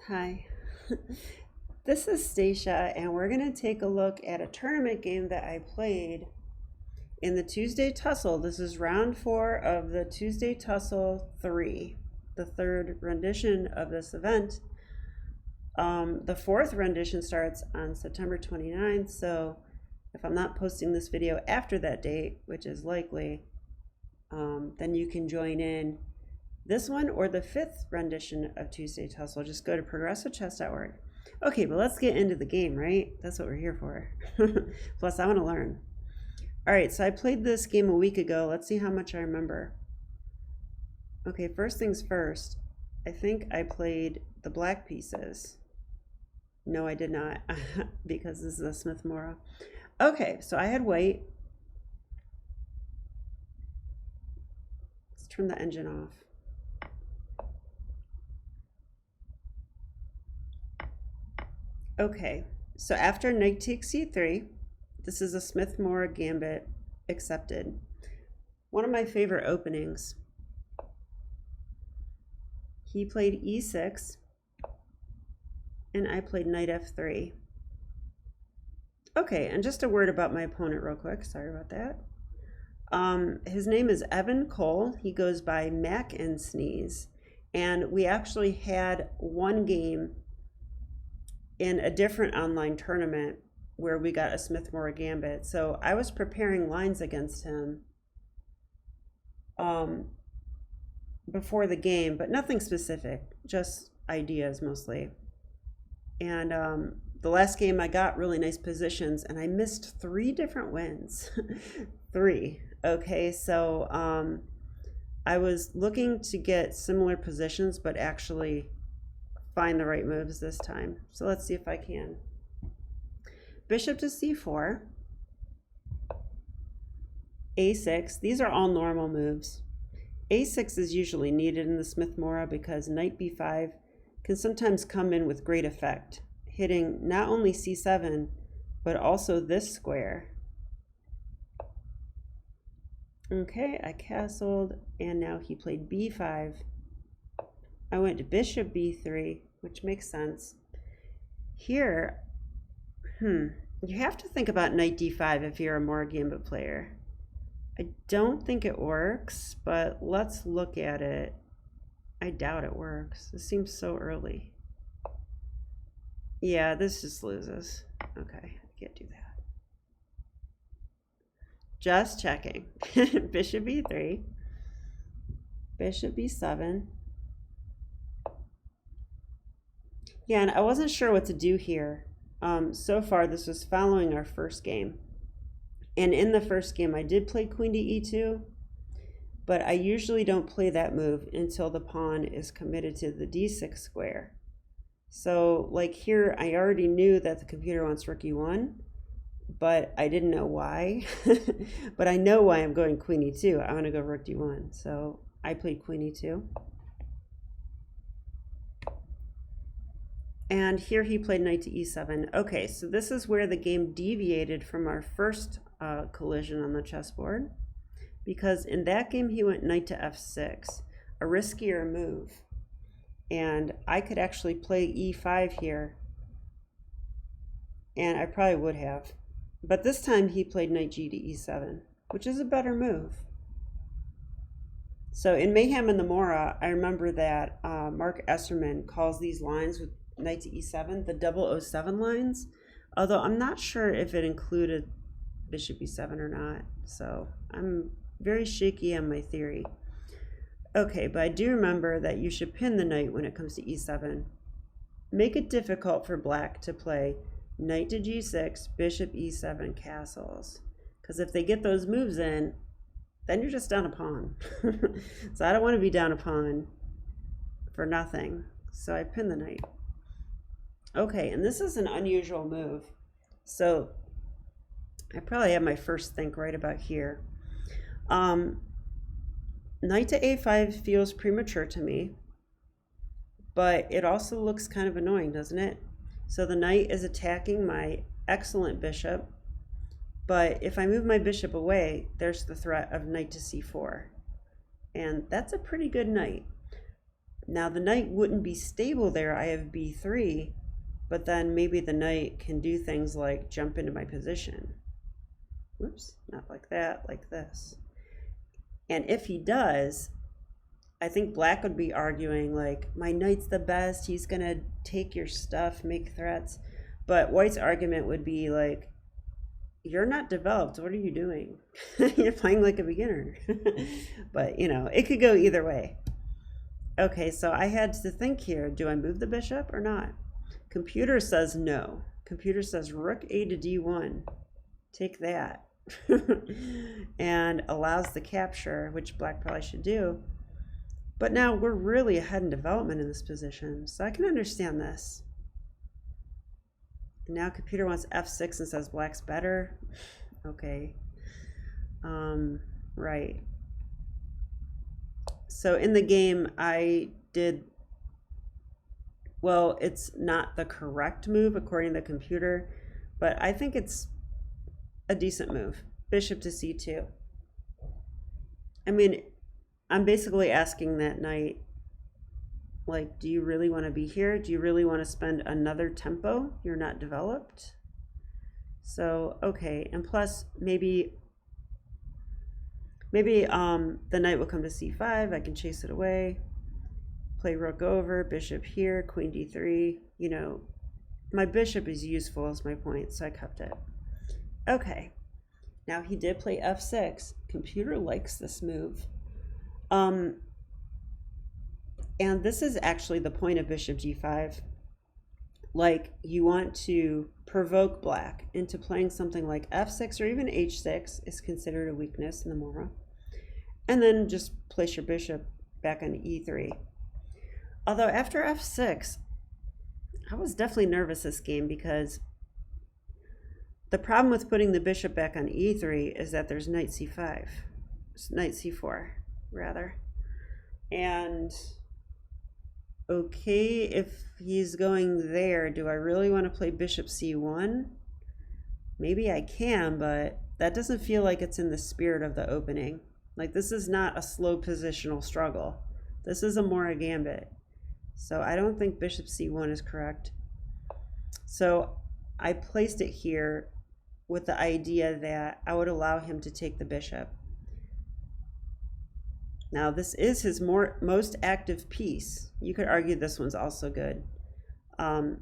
Hi, this is Stacia, and we're going to take a look at a tournament game that I played in the Tuesday Tussle. This is round 4 of the Tuesday Tussle 3, the third rendition of this event. The fourth rendition starts on September 29th, so if I'm not posting this video after that date, which is likely, then you can join in this one or the fifth rendition of Tuesday Tussle. Just go to progressivechess.org. Okay, but let's get into the game, right? That's what we're here for. Plus, I want to learn. All right, so I played this game a week ago. Let's see how much I remember. Okay, first things first. I think I played the black pieces. No, I did not, because this is a Smith-Morra. Okay, so I had white. Let's turn the engine off. Okay, so after knight takes c3, this is a Smith-Morra Gambit accepted. One of my favorite openings. He played e6, and I played knight f3. Okay, and just a word about my opponent real quick. Sorry about that. His name is Evan Cole. He goes by Mac and Sneeze. And we actually had one game in a different online tournament where we got a Smith-Morra Gambit. So I was preparing lines against him before the game, but nothing specific, just ideas mostly. And the last game I got really nice positions, and I missed 3 different wins. 3. Okay, so I was looking to get similar positions, but actually find the right moves this time. So let's see if I can. Bishop to c4, a6. These are all normal moves. a6 is usually needed in the Smith-Morra because knight b5 can sometimes come in with great effect, hitting not only c7, but also this square. Okay, I castled, and now he played b5. I went to bishop b3, which makes sense. Here, you have to think about knight d5 if you're a Morra Gambit player. I don't think it works, but let's look at it. I doubt it works. This seems so early. Yeah, this just loses. Okay, I can't do that. Just checking. Bishop b3, bishop b7. Yeah, and I wasn't sure what to do here. So far, this was following our first game. And in the first game, I did play queen to e2, but I usually don't play that move until the pawn is committed to the d6 square. So like here, I already knew that the computer wants rook e1, but I didn't know why. But I know why I'm going queen e2. I want to go rook d1. So I played queen e2. And here he played knight to e7. Okay, so this is where the game deviated from our first collision on the chessboard, because in that game he went knight to f6, a riskier move. And I could actually play e5 here, and I probably would have. But this time he played knight g to e7, which is a better move. So in Mayhem in the Morra, I remember that Mark Esserman calls these lines with knight to e7 the 007 lines, although I'm not sure if it included bishop e7 or not, so I'm very shaky on my theory. Okay, but I do remember that you should pin the knight when it comes to e7. Make it difficult for black to play knight to g6, bishop e7 castles, because if they get those moves in, then you're just down a pawn. So I don't want to be down a pawn for nothing, so I pin the knight. Okay, and this is an unusual move. So I probably have my first think right about here. Knight to a5 feels premature to me, but it also looks kind of annoying, doesn't it? So the knight is attacking my excellent bishop, but if I move my bishop away, there's the threat of knight to c4. And that's a pretty good knight. Now the knight wouldn't be stable there. I have b3, but then maybe the knight can do things like jump into my position. Whoops, not like that, like this. And if he does, I think black would be arguing like, my knight's the best, he's gonna take your stuff, make threats. But white's argument would be like, you're not developed, what are you doing? You're playing like a beginner. But you know, it could go either way. Okay, so I had to think here, do I move the bishop or not? Computer says no. Computer says rook a to d1. Take that. And allows the capture, which black probably should do. But now we're really ahead in development in this position, so I can understand this. And now computer wants f6 and says black's better. Okay. Right. So in the game I did, well, it's not the correct move according to the computer, but I think it's a decent move. Bishop to c2. I mean, I'm basically asking that knight, like, do you really want to be here? Do you really want to spend another tempo? You're not developed. So, okay, and plus maybe the knight will come to c5. I can chase it away. Play rook over, bishop here, queen d3. You know, my bishop is useful is my point, so I kept it. Okay, now he did play f6. Computer likes this move. And this is actually the point of bishop g5. Like, you want to provoke black into playing something like f6 or even h6 is considered a weakness in the Morra. And then just place your bishop back on e3. Although after f6, I was definitely nervous this game because the problem with putting the bishop back on e3 is that there's knight c5, knight c4 rather. And okay, if he's going there, do I really want to play bishop c1? Maybe I can, but that doesn't feel like it's in the spirit of the opening. Like, this is not a slow positional struggle. This is a Morra Gambit. So I don't think bishop c1 is correct. So I placed it here with the idea that I would allow him to take the bishop. Now this is his most active piece. You could argue this one's also good.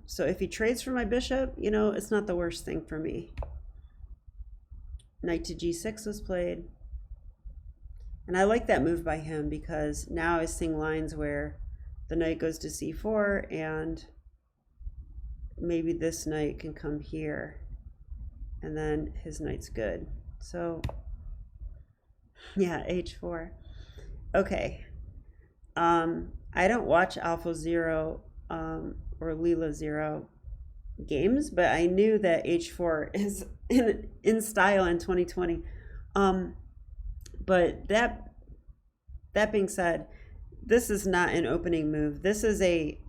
So if he trades for my bishop, you know, it's not the worst thing for me. Knight to g6 was played. And I like that move by him because now I seeing lines where the knight goes to c4 and maybe this knight can come here and then his knight's good. So yeah, h4. Okay. I don't watch Alpha Zero or Lila Zero games, but I knew that h4 is in style in 2020. But that being said, this is not an opening move. This is a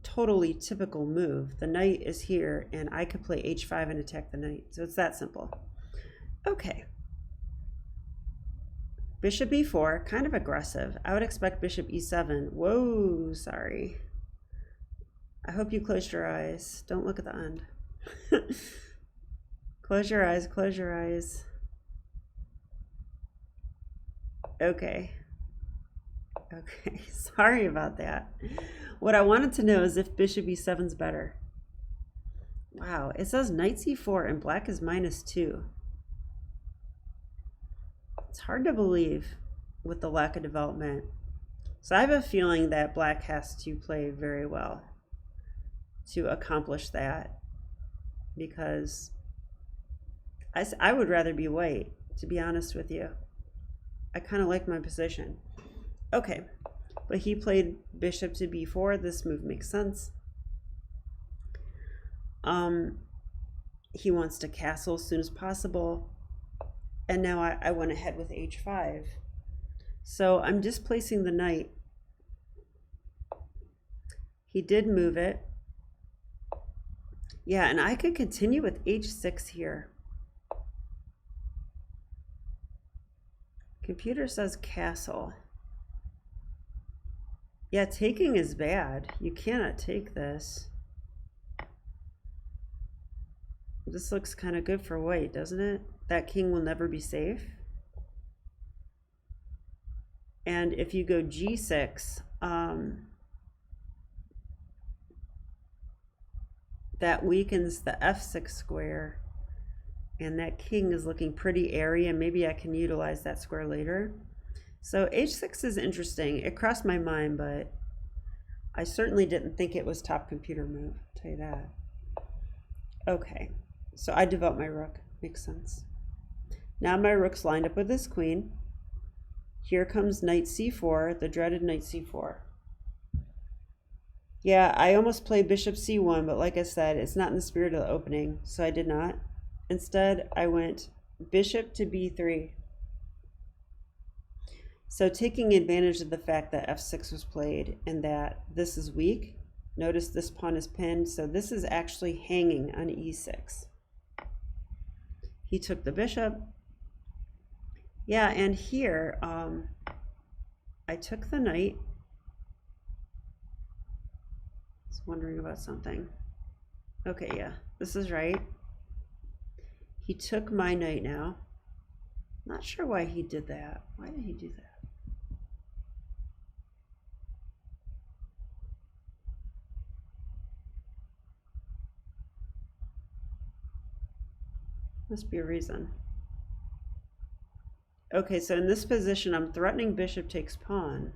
totally typical move. The knight is here, and I could play h5 and attack the knight. So it's that simple. Okay. Bishop e4, kind of aggressive. I would expect bishop e7. Whoa, sorry. I hope you closed your eyes. Don't look at the end. Close your eyes, close your eyes. Okay. Okay, sorry about that. What I wanted to know is if bishop e7 is better. Wow, it says knight c4 and black is -2. It's hard to believe with the lack of development. So I have a feeling that black has to play very well to accomplish that, because I would rather be white, to be honest with you. I kind of like my position. Okay, but he played bishop to b4. This move makes sense. He wants to castle as soon as possible. And now I went ahead with h5. So I'm displacing the knight. He did move it. Yeah, and I could continue with h6 here. Computer says castle. Yeah, taking is bad. You cannot take this. This looks kind of good for white, doesn't it? That king will never be safe. And if you go g6, that weakens the f6 square. And that king is looking pretty airy, and maybe I can utilize that square later. So h6 is interesting. It crossed my mind, but I certainly didn't think it was top computer move, I'll tell you that. Okay, so I developed my rook. Makes sense. Now my rook's lined up with this queen. Here comes knight c4, the dreaded knight c4. Yeah, I almost played bishop c1, but like I said, it's not in the spirit of the opening, so I did not. Instead, I went bishop to b3. So taking advantage of the fact that f6 was played and that this is weak, notice this pawn is pinned, so this is actually hanging on e6. He took the bishop. Yeah, and here, I took the knight. I was wondering about something. Okay, yeah, this is right. He took my knight now. Not sure why he did that. Why did he do that? Must be a reason. Okay, so in this position, I'm threatening bishop takes pawn.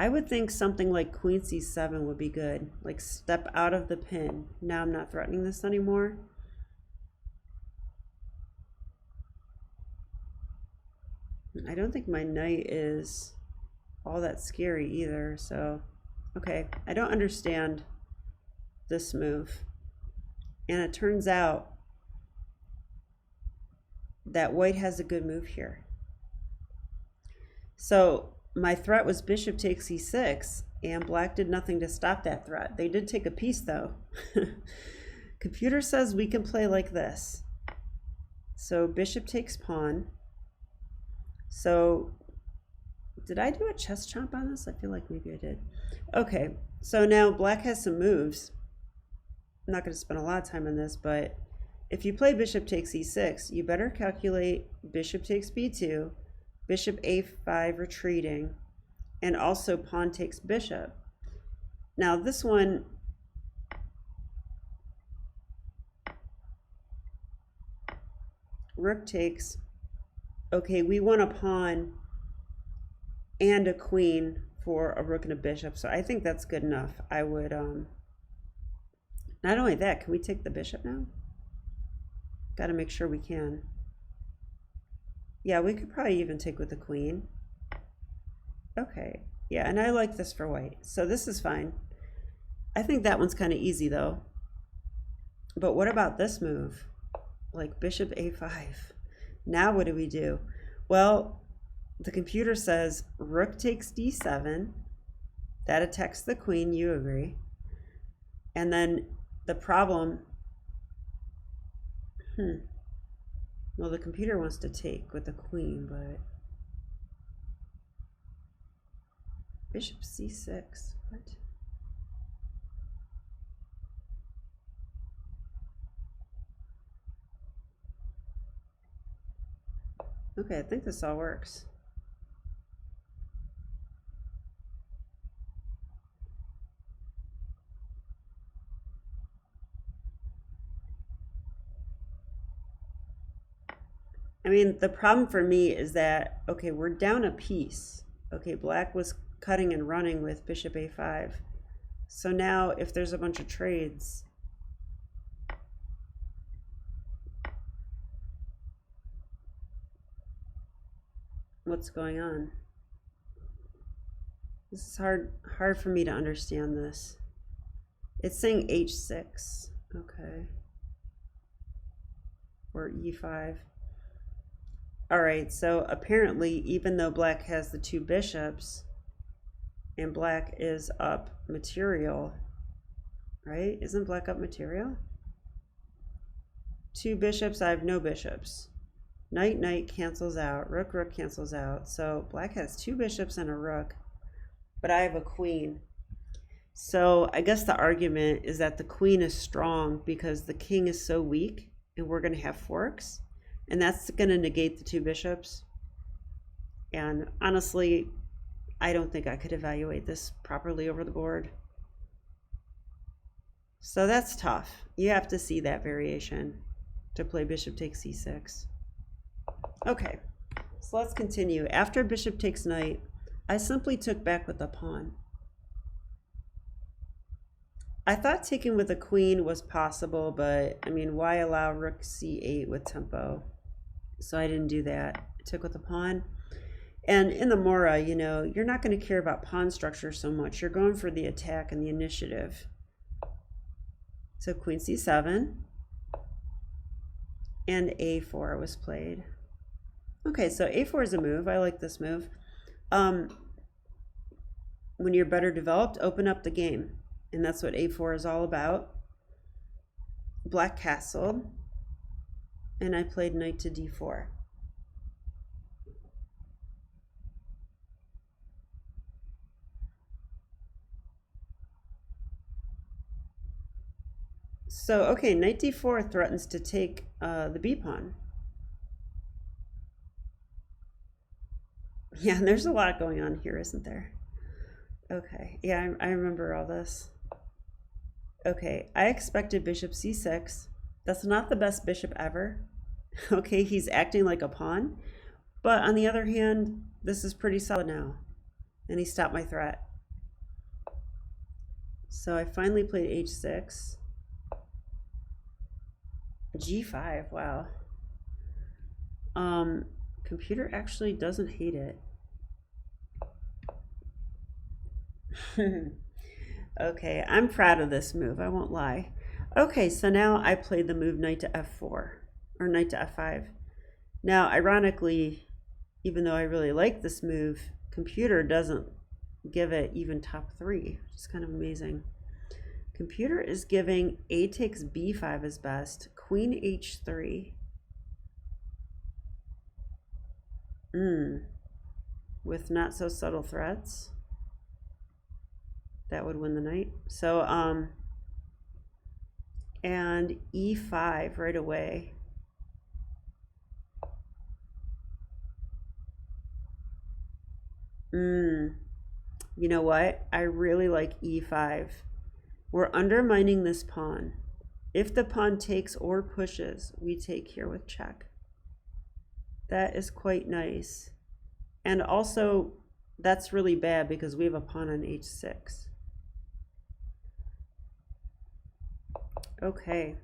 I would think something like queen c7 would be good. Like step out of the pin. Now I'm not threatening this anymore. I don't think my knight is all that scary either, so okay, I don't understand this move. And it turns out that white has a good move here. So my threat was bishop takes e6, and black did nothing to stop that threat. They did take a piece though. Computer says we can play like this. So bishop takes pawn. So did I do a chess chomp on this? I feel like maybe I did. Okay, so now black has some moves. I'm not going to spend a lot of time on this, but if you play bishop takes e6, you better calculate bishop takes b2, bishop a5 retreating, and also pawn takes bishop. Now this one, rook takes, okay, we want a pawn and a queen for a rook and a bishop, so I think that's good enough. I would, not only that, can we take the bishop now? Got to make sure we can. Yeah, we could probably even take with the queen. Okay, yeah, and I like this for white, so this is fine. I think that one's kind of easy though. But what about this move? Like bishop a5. Now what do we do? Well, the computer says rook takes d7. That attacks the queen, you agree. And then the problem, well, the computer wants to take with the queen, but bishop c6, what? Okay, I think this all works. I mean, the problem for me is that, okay, we're down a piece. Okay, black was cutting and running with bishop a5. So now if there's a bunch of trades, what's going on? This is hard for me to understand this. It's saying h6, okay, or e5. All right, so apparently even though black has the two bishops and black is up material, right? Isn't black up material? Two bishops, I have no bishops. Knight, knight cancels out. Rook, rook cancels out. So black has two bishops and a rook, but I have a queen. So I guess the argument is that the queen is strong because the king is so weak and we're going to have forks. And that's going to negate the two bishops. And honestly, I don't think I could evaluate this properly over the board. So that's tough. You have to see that variation to play bishop takes c6. Okay, so let's continue. After bishop takes knight, I simply took back with the pawn. I thought taking with a queen was possible, but I mean, why allow rook c8 with tempo? So I didn't do that. I took with the pawn. And in the Morra, you know, you're not going to care about pawn structure so much. You're going for the attack and the initiative. So queen c7 and a4 was played. Okay, so a4 is a move. I like this move. When you're better developed, open up the game. And that's what a4 is all about. Black castled, and I played knight to d4. So, okay, knight d4 threatens to take the b pawn. Yeah, and there's a lot going on here, isn't there? Okay, yeah, I remember all this. Okay, I expected bishop c6. That's not the best bishop ever. Okay, he's acting like a pawn. But on the other hand, this is pretty solid now. And he stopped my threat. So I finally played h6. g5, wow. Computer actually doesn't hate it. Okay, I'm proud of this move, I won't lie. Okay, so now I played the move knight to f4, or knight to f5. Now, ironically, even though I really like this move, computer doesn't give it even top 3, which is kind of amazing. Computer is giving a takes b5 as best, queen h3. With not so subtle threats. That would win the knight. So, and e5 right away. You know what? I really like e5. We're undermining this pawn. If the pawn takes or pushes, we take here with check. That is quite nice. And also, that's really bad because we have a pawn on h6. Okay,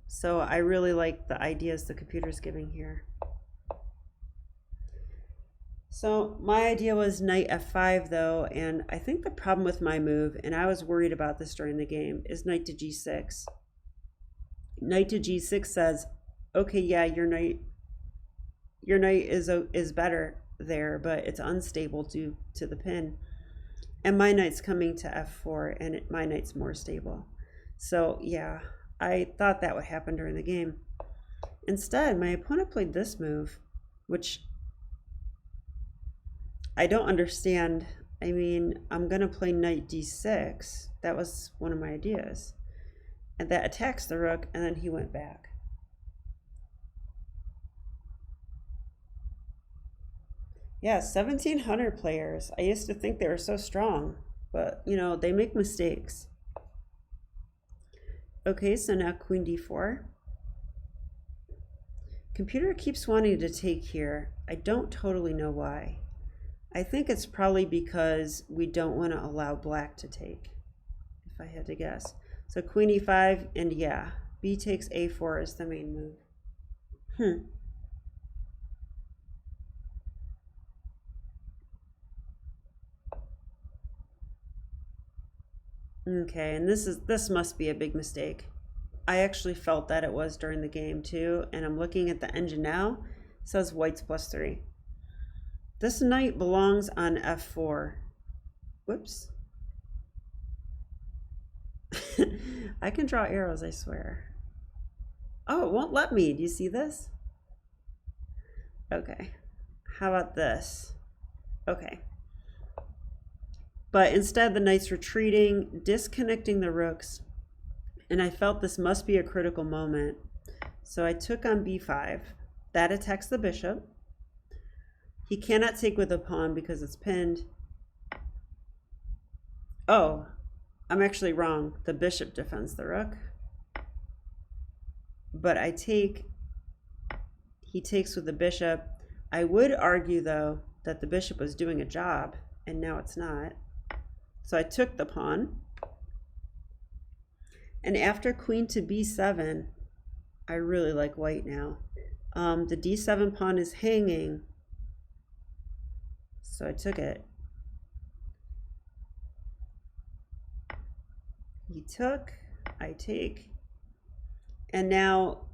so I really like the ideas the computer's giving here. So my idea was knight f5 though, and I think the problem with my move, and I was worried about this during the game, is knight to g6. Knight to g6 says, okay, yeah, your knight is better there, but it's unstable due to the pin. And my knight's coming to f4, and my knight's more stable. So yeah, I thought that would happen during the game. Instead, my opponent played this move, which I don't understand. I mean, I'm going to play knight d6. That was one of my ideas. And that attacks the rook, and then he went back. Yeah, 1,700 players. I used to think they were so strong, but, you know, they make mistakes. Okay, so now queen d4. Computer keeps wanting to take here. I don't totally know why. I think it's probably because we don't want to allow black to take, if I had to guess. So queen e5, and yeah, b takes a4 is the main move. Okay, and this must be a big mistake. I actually felt that it was during the game too, and I'm looking at the engine now. It says white's +3. This knight belongs on f4. Whoops. I can draw arrows, I swear. Oh, it won't let me. Do you see this? Okay. How about this? Okay. But instead, the knight's retreating, disconnecting the rooks, and I felt this must be a critical moment. So I took on b5. That attacks the bishop. He cannot take with a pawn because it's pinned. Oh, I'm actually wrong. The bishop defends the rook. But I take, he takes with the bishop. I would argue, though, that the bishop was doing a job, and now it's not. So I took the pawn. And after queen to b7, I really like white now. The d7 pawn is hanging, so I took it. He took, I take. And now,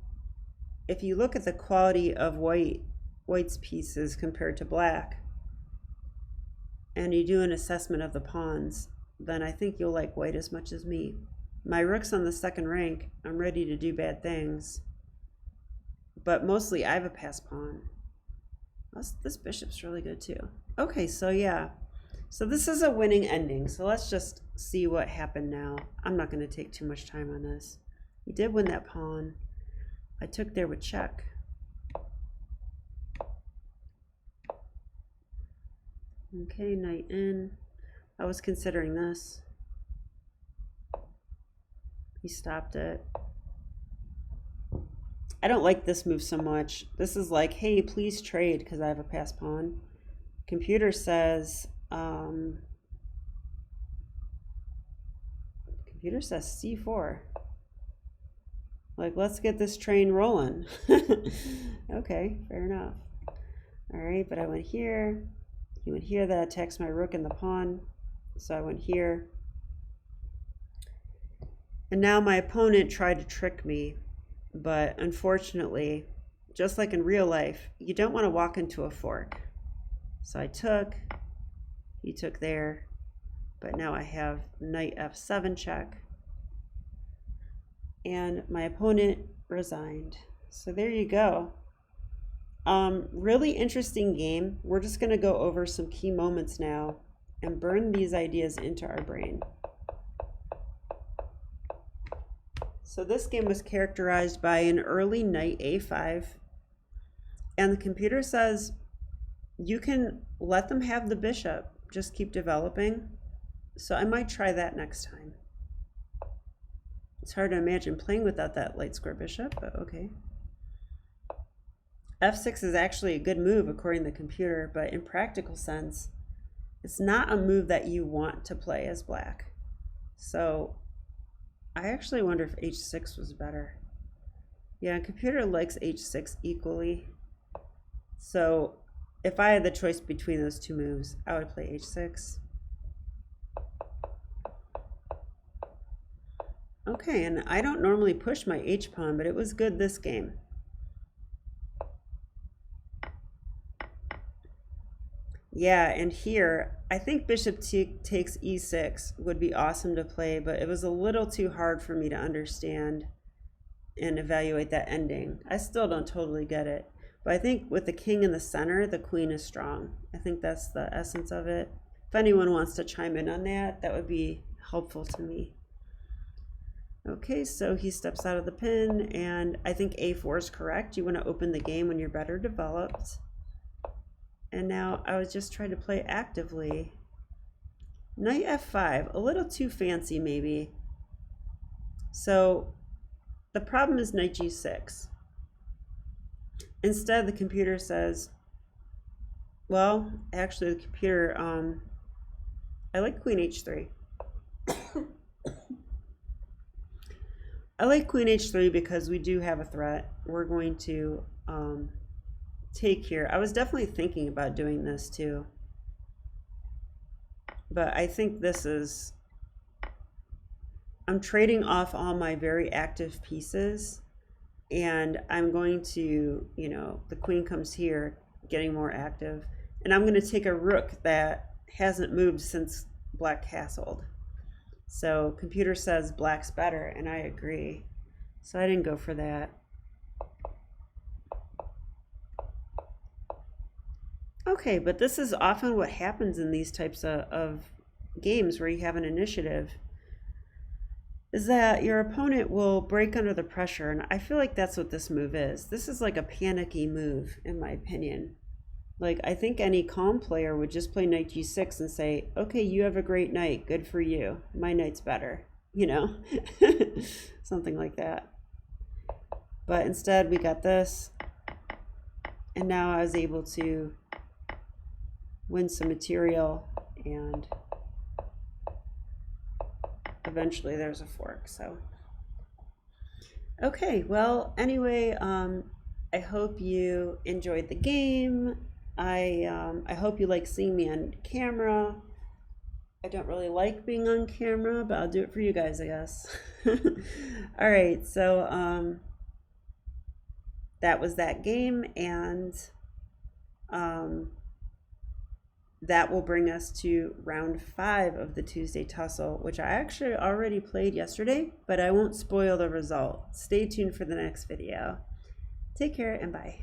if you look at the quality of white's pieces compared to black, and you do an assessment of the pawns, then I think you'll like white as much as me. My rook's on the second rank. I'm ready to do bad things. But mostly I have a pass pawn. This bishop's really good too. Okay, so yeah. So this is a winning ending. So let's just see what happened now. I'm not going to take too much time on this. He did win that pawn. I took there with check. Okay, knight in. I was considering this. He stopped it. I don't like this move so much. This is like, hey, please trade because I have a pass pawn. Computer says, c4. Like, let's get this train rolling. Okay, fair enough. All right, but I went here. He went here. That attacks my rook and the pawn. So I went here. And now my opponent tried to trick me. But unfortunately, just like in real life, you don't want to walk into a fork. So I took, he took there, but now I have knight f7 check. And my opponent resigned. So there you go. Really interesting game. We're just going to go over some key moments now and burn these ideas into our brain. So this game was characterized by an early knight a5, and the computer says you can let them have the bishop, just keep developing. So I might try that next time. It's hard to imagine playing without that light square bishop, but okay. f6 is actually a good move according to the computer, but in practical sense, it's not a move that you want to play as black. So I actually wonder if h6 was better. Yeah, computer likes h6 equally. So if I had the choice between those two moves, I would play h6. Okay, and I don't normally push my h-pawn, but it was good this game. Yeah, and here, I think bishop takes e6 would be awesome to play, but it was a little too hard for me to understand and evaluate that ending. I still don't totally get it, but I think with the king in the center, the queen is strong. I think that's the essence of it. If anyone wants to chime in on that, that would be helpful to me. Okay, so he steps out of the pin, and I think a4 is correct. You want to open the game when you're better developed. And now I was just trying to play actively. Knight f5, a little too fancy maybe. So the problem is knight g6. Instead, the computer says, well, actually the computer, I like queen h3. I like queen h3 because we do have a threat. We're going to take here. I was definitely thinking about doing this too, but I think this is, I'm trading off all my very active pieces, and I'm going to, you know, the queen comes here, getting more active, and I'm going to take a rook that hasn't moved since black castled. So computer says black's better, and I agree. So I didn't go for that. Okay, but this is often what happens in these types of games where you have an initiative, is that your opponent will break under the pressure, and I feel like that's what this move is. This is like a panicky move, in my opinion. Like, I think any calm player would just play knight g6 and say, okay, you have a great knight, good for you. My knight's better, you know? Something like that. But instead we got this, and now I was able to win some material, and eventually there's a fork. So okay, well, anyway, I hope you enjoyed the game. I hope you like seeing me on camera. I don't really like being on camera, but I'll do it for you guys, I guess. All right, so that was that game, and that will bring us to round 5 of the Tuesday Tussle, which I actually already played yesterday, but I won't spoil the result. Stay tuned for the next video. Take care and bye.